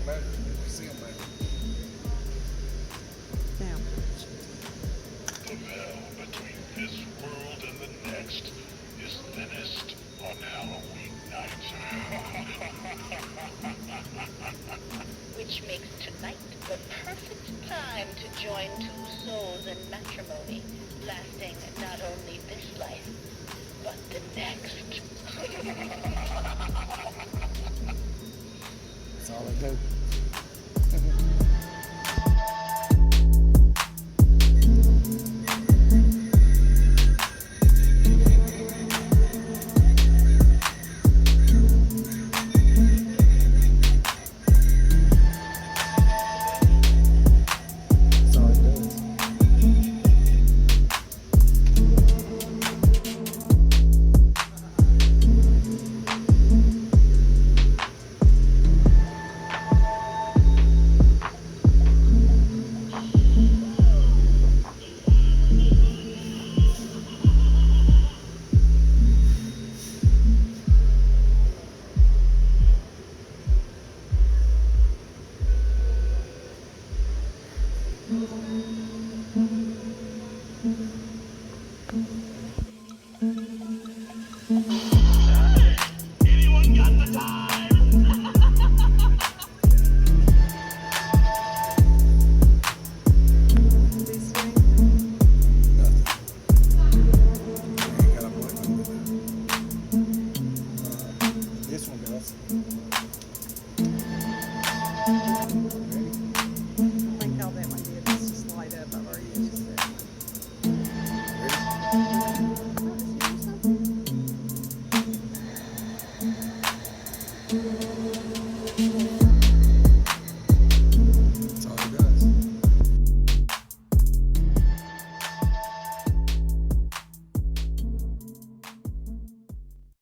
better. You see them better. Damn. The veil between this world and the next is thinnest on Halloween night. Which makes tonight the perfect time to join two souls in matrimony, lasting not only this life, but the next. That's all I do.